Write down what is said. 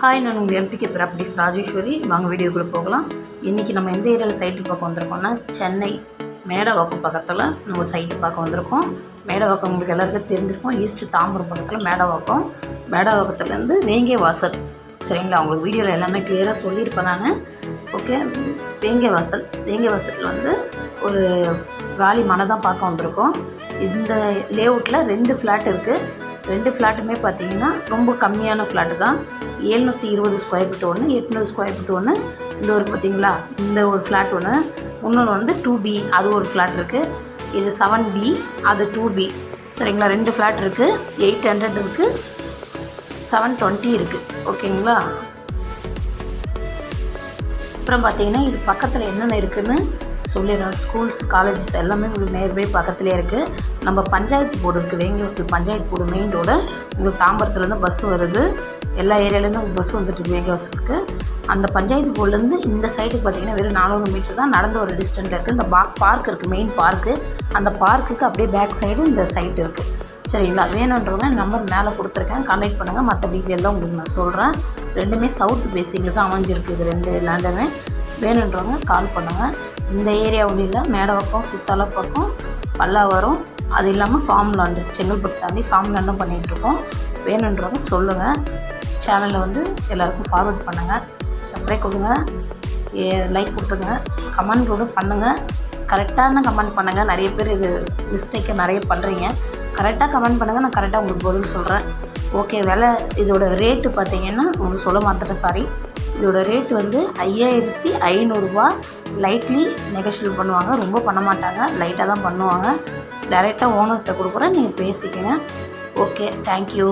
Hi, நான் உங்கள் MBK properties Rajeswari. வாங்க வீடியோக்குள்ளே போகலாம். இன்றைக்கி நம்ம எந்த ஏரியாவில் சைட்டு பார்க்க வந்திருக்கோம்னா, சென்னை மேடவாக்கம் பக்கத்தில் நம்ம சைட்டு பார்க்க வந்திருக்கோம். மேடவாக்கம் உங்களுக்கு எல்லாருக்கும் தெரிஞ்சிருக்கும். ஈஸ்ட் தாம்பரம் பக்கத்தில் மேடவாக்கம். மேடவாக்கத்துலேருந்து வேங்கை வாசல். சரிங்களா, உங்களுக்கு வீடியோவில் எல்லாமே கிளியராக சொல்லியிருப்பேன் நான். ஓகே, வேங்கை வாசல். வேங்கை வாசலில் வந்து ஒரு காலி மனை தான் பார்க்க வந்திருக்கோம். இந்த லேஅவுட்டில் 2 ஃப்ளாட் இருக்குது. 2 ஃப்ளாட்டுமே பார்த்தீங்கன்னா ரொம்ப கம்மியான ஃப்ளாட்டு தான். 720 ஸ்கொயர் ஃபீட் ஒன்று, 800 ஸ்கொயர் ஃபீட் ஒன்று. இந்த ஒரு பார்த்தீங்களா, இந்த ஒரு ஃப்ளாட் ஒன்று. இன்னொன்று வந்து 2B, அது ஒரு ஃப்ளாட் இருக்குது. இது 7B, அது 2B. சரிங்களா, 2 ஃப்ளாட் இருக்குது. 800 இருக்குது, 720 இருக்குது. ஓகேங்களா. அப்புறம் பார்த்தீங்கன்னா இது பக்கத்தில் என்னென்ன இருக்குதுன்னு சொல்லிடுறேன். ஸ்கூல்ஸ், காலேஜஸ் எல்லாமே உங்களுக்கு நேர்பை பக்கத்துலேயே இருக்குது. நம்ம பஞ்சாயத்து போர்டு இருக்குது, வேங்கை வாசல் பஞ்சாயத்து போர்டு மெயின் ரோடு. உங்களுக்கு தாம்பரத்துலேருந்து பஸ் வருது, எல்லா ஏரியாலேருந்து உங்களுக்கு பஸ் வந்துட்டு வேங்கை வாசலுக்கு. அந்த பஞ்சாயத்து போர்டுலேருந்து இந்த சைட்டுக்கு பார்த்தீங்கன்னா வெறும் 400 மீட்டர் தான் நடந்த ஒரு டிஸ்டன்ஸில் இருக்குது. இந்த பார்க் இருக்குது, மெயின் பார்க்கு. அந்த பார்க்குக்கு அப்படியே பேக் சைடு இந்த சைட் இருக்குது. சரிங்களா, வேணுன்றவங்க நம்பர் மேலே கொடுத்துருக்கேன், கான்டாக்ட் பண்ணுங்கள். மற்ற டீட்டெயில் தான் உங்களுக்கு நான் சொல்கிறேன். ரெண்டுமே சவுத் பேசிங்கில் தான் அமைஞ்சிருக்கு. இது 2 லேண்டுமே வேணுன்றவங்க கால் பண்ணுங்கள். இந்த ஏரியா ஒன்றும் இல்லை, மேடவாக்கம், சித்தால பக்கம், பல்லாவரம், அது இல்லாமல் ஃபார்ம் லேண்டு, செங்கல்பட்டு தாண்டி ஃபார்ம் லேண்டும் பண்ணிகிட்ருக்கோம். வேணுன்றவங்க சொல்லுங்கள். சேனலை வந்து எல்லாேருக்கும் ஃபார்வர்ட் பண்ணுங்கள், சப்ஸ்கிரைப் கொடுங்க, லைக் கொடுத்துங்க, கமெண்ட் கூட பண்ணுங்கள். கரெக்டான கமெண்ட் பண்ணுங்கள். நிறைய பேர் இது மிஸ்டேக்கை நிறைய பண்ணுறீங்க. கரெக்டாக கமெண்ட் பண்ணுங்கள், நான் கரெக்டாக உங்களுக்கு பதில் சொல்கிறேன். ஓகே, விலை இதோட ரேட்டு பார்த்தீங்கன்னா உங்களுக்கு சொல்ல மாட்டேன், சாரி. இதோட ரேட்டு வந்து 5500 ரூபா. லைட்லி நெகோஷியபிள் பண்ணுவாங்க, ரொம்ப பண்ண மாட்டாங்க, லைட்டாக தான் பண்ணுவாங்க. டைரெக்டாக ஓனர்கிட்ட கொடுக்குறேன், நீங்கள் பேசிக்கங்க. Okay, thank you.